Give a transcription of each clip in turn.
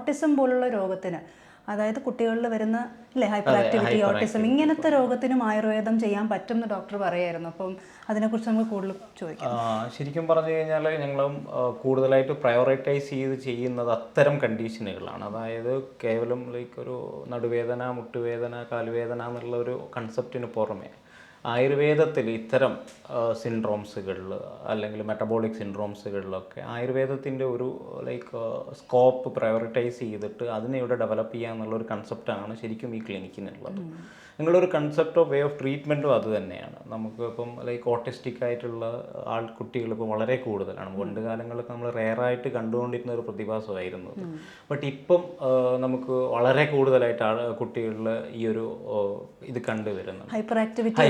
Autism പോലുള്ള രോഗത്തിന്, അതായത് കുട്ടികളിൽ വരുന്ന അല്ലേ ഹൈപ്പർ ആക്ടിവിറ്റി, ഓട്ടിസം, ഇങ്ങനത്തെ രോഗത്തിനും ആയുർവേദം ചെയ്യാൻ പറ്റും എന്ന് ഡോക്ടർ പറയായിരുന്നു. അപ്പം അതിനെക്കുറിച്ച് നമുക്ക് കൂടുതൽ ചോദിക്കാം. ശരിക്കും പറഞ്ഞു കഴിഞ്ഞാൽ ഞങ്ങളും കൂടുതലായിട്ട് പ്രയോറിറ്റൈസ് ചെയ്യുന്നത് അത്തരം കണ്ടീഷനുകളാണ്. അതായത് കേവലം ലൈക്ക് ഒരു നടുവേദന, മുട്ടുവേദന, കാലുവേദന എന്നുള്ള ഒരു കൺസെപ്റ്റിന് പുറമെ ആയുർവേദത്തിൽ ഇത്തരം സിൻഡ്രോംസുകളിൽ അല്ലെങ്കിൽ മെറ്റബോളിക് സിൻഡ്രോംസുകളിലൊക്കെ ആയുർവേദത്തിൻ്റെ ഒരു ലൈക്ക് സ്കോപ്പ് പ്രയോറിറ്റൈസ് ചെയ്തിട്ട് അതിനെ ഇവിടെ ഡെവലപ്പ് ചെയ്യുക എന്നുള്ളൊരു കൺസെപ്റ്റാണ് ശരിക്കും ഈ ക്ലിനിക്കിനുള്ളത്. നിങ്ങളൊരു കൺസെപ്റ്റ് ഓഫ് വേ ഓഫ് ട്രീറ്റ്മെൻറ്റും അത് തന്നെയാണ്. നമുക്ക് ഇപ്പം ലൈക്ക് ഓട്ടിസ്റ്റിക് ആയിട്ടുള്ള കുട്ടികൾ ഇപ്പോൾ വളരെ കൂടുതലാണ്. പണ്ട് കാലങ്ങളിലൊക്കെ നമ്മൾ റെയറായിട്ട് കണ്ടുകൊണ്ടിരുന്ന ഒരു പ്രതിഭാസമായിരുന്നു. ബട്ട് ഇപ്പം നമുക്ക് വളരെ കൂടുതലായിട്ട് കുട്ടികളിൽ ഈ ഒരു ഇത് കണ്ടുവരുന്നത് ഹൈപ്പർ ആക്ടിവിറ്റി.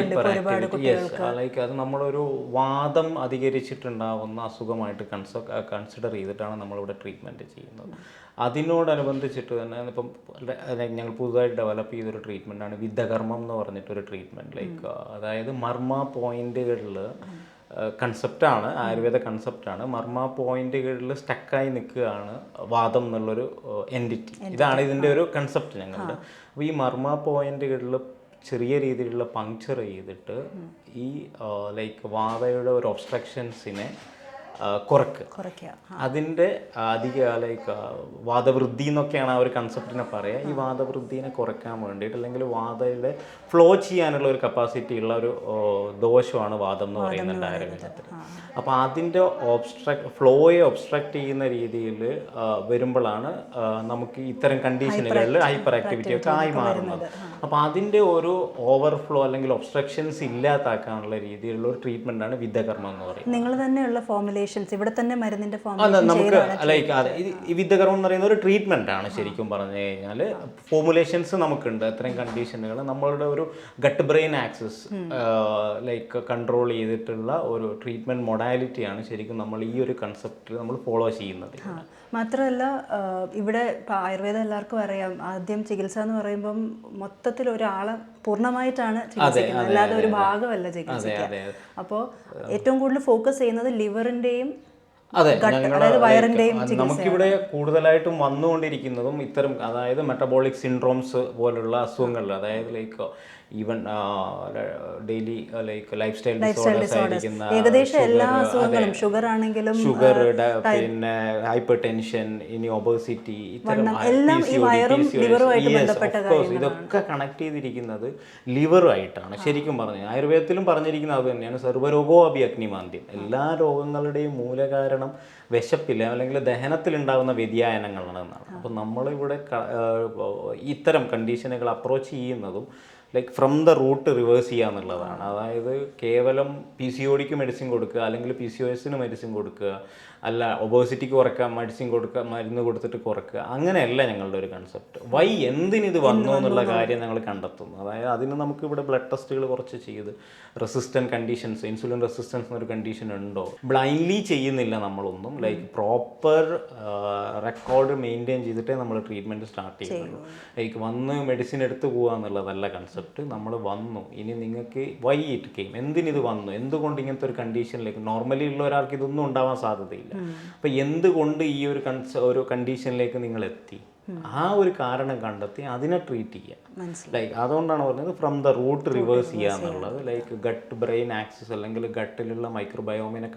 ലൈക്ക് അത് നമ്മളൊരു വാദം അധികരിച്ചിട്ടുണ്ടാവുന്ന അസുഖമായിട്ട് കൺസിഡർ ചെയ്തിട്ടാണ് നമ്മളിവിടെ ട്രീറ്റ്മെൻറ്റ് ചെയ്യുന്നത്. അതിനോടനുബന്ധിച്ചിട്ട് തന്നെ ഇപ്പം ഞങ്ങൾ പുതുതായിട്ട് ഡെവലപ്പ് ചെയ്തൊരു ട്രീറ്റ്മെൻറ്റാണ് വിദ്യകർമ്മം എന്ന് പറഞ്ഞിട്ടൊരു ട്രീറ്റ്മെൻറ്റ്. ലൈക്ക് അതായത് മർമ്മ പോയിന്റുകളിൽ കൺസെപ്റ്റാണ്, ആയുർവേദ കൺസെപ്റ്റാണ്. മർമ്മ പോയിന്റുകളിൽ സ്റ്റക്കായി നിൽക്കുകയാണ് വാദം എന്നുള്ളൊരു എൻറ്റിറ്റി. ഇതാണ് ഇതിൻ്റെ ഒരു കൺസെപ്റ്റ് ഞങ്ങളുടെ. അപ്പോൾ ഈ മർമ്മ പോയിന്റുകളിൽ ചെറിയ രീതിയിലുള്ള പങ്ക്ചർ ചെയ്തിട്ട് ഈ ലൈക്ക് വാതയുടെ ഒരു ഒബ്സ്ട്രക്ഷൻസിനെ കുറയ്ക്കുക. അതിൻ്റെ അധിക ലൈക്ക് വാദവൃദ്ധി എന്നൊക്കെയാണ് ആ ഒരു കൺസെപ്റ്റിനെ പറയുക. ഈ വാദവൃദ്ധിനെ കുറയ്ക്കാൻ വേണ്ടിയിട്ട് അല്ലെങ്കിൽ വാതയുടെ ഫ്ലോ ചെയ്യാനുള്ള ഒരു കപ്പാസിറ്റി ഉള്ള ഒരു ദോഷമാണ് വാദം എന്ന് പറയുന്നുണ്ട് ആയുർവേദത്തിൽ. അപ്പോൾ അതിൻ്റെ ഫ്ലോയെ ഒബ്സ്ട്രക്റ്റ് ചെയ്യുന്ന രീതിയിൽ വരുമ്പോഴാണ് നമുക്ക് ഇത്തരം കണ്ടീഷനുകളിൽ ഹൈപ്പർ ആക്ടിവിറ്റി ഒക്കെ ആയി മാറുന്നത്. അപ്പോൾ അതിൻ്റെ ഒരു ഓവർഫ്ലോ അല്ലെങ്കിൽ ഒബ്സ്ട്രക്ഷൻസ് ഇല്ലാതാക്കാനുള്ള രീതിയിലുള്ള ഒരു ട്രീറ്റ്മെൻറ്റാണ് വിദ്യകർമ്മം എന്ന് പറയുന്നത്. നിങ്ങൾ തന്നെയുള്ള ഫോർമുലേഷൻസ് ഇവിടെ തന്നെ മരുന്നിന്റെ നമുക്ക് ലൈക്ക് ഈ വിദ്യകർമ്മം എന്ന് പറയുന്ന ഒരു ട്രീറ്റ്മെന്റ് ആണ്. ശരിക്കും പറഞ്ഞു കഴിഞ്ഞാൽ ഫോർമുലേഷൻസ് നമുക്കുണ്ട്. അത്തരം കണ്ടീഷനുകൾ നമ്മളുടെ ഒരു gut brain axis like control ചെയ്തിട്ടുള്ള ഒരു ട്രീറ്റ്മെന്റ് മൊഡാലിറ്റിയാണ് ശരിക്കും നമ്മൾ ഈ ഒരു കൺസെപ്റ്റ് നമ്മൾ ഫോളോ ചെയ്യുന്നത്. മാത്രമല്ല ഇവിടെ ആയുർവേദം എല്ലാവർക്കും അറിയാം, ആദ്യം ചികിത്സ എന്ന് പറയുമ്പം മൊത്തത്തിൽ ഒരാളെ പൂർണ്ണമായിട്ടാണ് ചികിത്സിക്കുന്നത്, അല്ലാതെ ഒരു ഭാഗമല്ല ചികിത്സിക്കുക. അപ്പോൾ ഏറ്റവും കൂടുതൽ ഫോക്കസ് ചെയ്യുന്നത് ലിവറിന്റെയും വയറിന്റെയും. നമുക്കിവിടെ കൂടുതലായിട്ടും വന്നുകൊണ്ടിരിക്കുന്നതും ഇത്തരം അതായത് മെറ്റബോളിക് സിൻഡ്രോംസ് പോലുള്ള അസുഖങ്ങളിൽ, അതായത് like even daily like life style disorders ആയിരിക്കുന്ന ഏകദേശം എല്ലാ അസുഖങ്ങളും, ഷുഗർ ആണെങ്കിലും, ഷുഗർ, പിന്നെ ഹൈപ്പർ ടെൻഷൻ, ഇനി ഒബേസിറ്റി, ഇതൊക്കെ കണക്ട് ചെയ്തിരിക്കുന്നത് ലിവറുമായിട്ടാണ്. ശരിക്കും പറഞ്ഞു ആയുർവേദത്തിലും പറഞ്ഞിരിക്കുന്നത് അത് തന്നെയാണ്. സർവ്വരോഗോ അഭി അഗ്നിമാന്ദ്യം. എല്ലാ രോഗങ്ങളുടെയും മൂലകാരണം വിശപ്പില്ല അല്ലെങ്കിൽ ദഹനത്തിലുണ്ടാകുന്ന വ്യതിയാനങ്ങളാണെന്നാണ്. അപ്പോൾ നമ്മളിവിടെ ഇത്തരം കണ്ടീഷനുകൾ അപ്രോച്ച് ചെയ്യുന്നതും like from the root reverse ചെയ്യുക എന്നുള്ളതാണ്. അതായത് കേവലം PCODക്ക് മെഡിസിൻ കൊടുക്കുക അല്ലെങ്കിൽ PCOSന് മെഡിസിൻ കൊടുക്കുക, അല്ല ഒബേസിറ്റിക്ക് കുറയ്ക്കുക മരുന്ന് കൊടുത്തിട്ട് കുറയ്ക്കുക, അങ്ങനെയല്ല ഞങ്ങളുടെ ഒരു കൺസെപ്റ്റ്. എന്തിനിത് വന്നു എന്നുള്ള കാര്യം ഞങ്ങൾ കണ്ടെത്തുന്നു. അതായത് അതിന് നമുക്ക് ഇവിടെ ബ്ലഡ് ടെസ്റ്റുകൾ കുറച്ച് ചെയ്ത് റെസിസ്റ്റൻറ്റ് കണ്ടീഷൻസ്, ഇൻസുലിൻ റെസിസ്റ്റൻസ് എന്നൊരു കണ്ടീഷൻ ഉണ്ടോ, ബ്ലൈൻഡ്ലി ചെയ്യുന്നില്ല നമ്മളൊന്നും. ലൈക്ക് പ്രോപ്പർ റെക്കോർഡ് മെയിൻറ്റെയിൻ ചെയ്തിട്ടേ നമ്മൾ ട്രീറ്റ്മെൻറ്റ് സ്റ്റാർട്ട് ചെയ്യുന്നുള്ളൂ. ലൈക്ക് വന്ന് മെഡിസിൻ എടുത്ത് പോകുക എന്നുള്ളതല്ല കൺസെപ്റ്റ്. നമ്മൾ വന്നു, ഇനി നിങ്ങൾക്ക് ഇറ്റ് കെയിം, എന്തിനിത് വന്നു, എന്തുകൊണ്ട് ഇങ്ങനത്തെ ഒരു കണ്ടീഷനിലേക്ക്, നോർമലി ഉള്ള ഒരാൾക്ക് ഇതൊന്നും ഉണ്ടാവാൻ സാധ്യതയില്ല. അപ്പം എന്തുകൊണ്ട് ഈ ഒരു കണ്ടീഷനിലേക്ക് നിങ്ങൾ എത്തി, ആ ഒരു കാരണം കണ്ടെത്തി അതിനെ ട്രീറ്റ് ചെയ്യുക. ലൈക്ക് അതുകൊണ്ടാണ് പറഞ്ഞത് ഫ്രം ദ റൂട്ട് റിവേഴ്സ് ചെയ്യുക എന്നുള്ളത്. ലൈക്ക് ഗട്ട് ബ്രെയിൻ ആക്സസ് അല്ലെങ്കിൽ ഗട്ടിലുള്ള മൈക്രോബയോമിനെ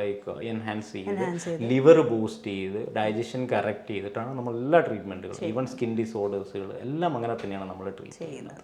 ലൈക്ക് എൻഹാൻസ് ചെയ്ത് ലിവർ ബൂസ്റ്റ് ചെയ്ത് ഡൈജഷൻ കറക്റ്റ് ചെയ്തിട്ടാണ് നമ്മൾ എല്ലാ ട്രീറ്റ്മെൻറ്റുകളും, ഈവൻ സ്കിൻ ഡിസോർഡേഴ്സുകൾ എല്ലാം അങ്ങനെ തന്നെയാണ് നമ്മൾ ട്രീറ്റ് ചെയ്യുന്നത്.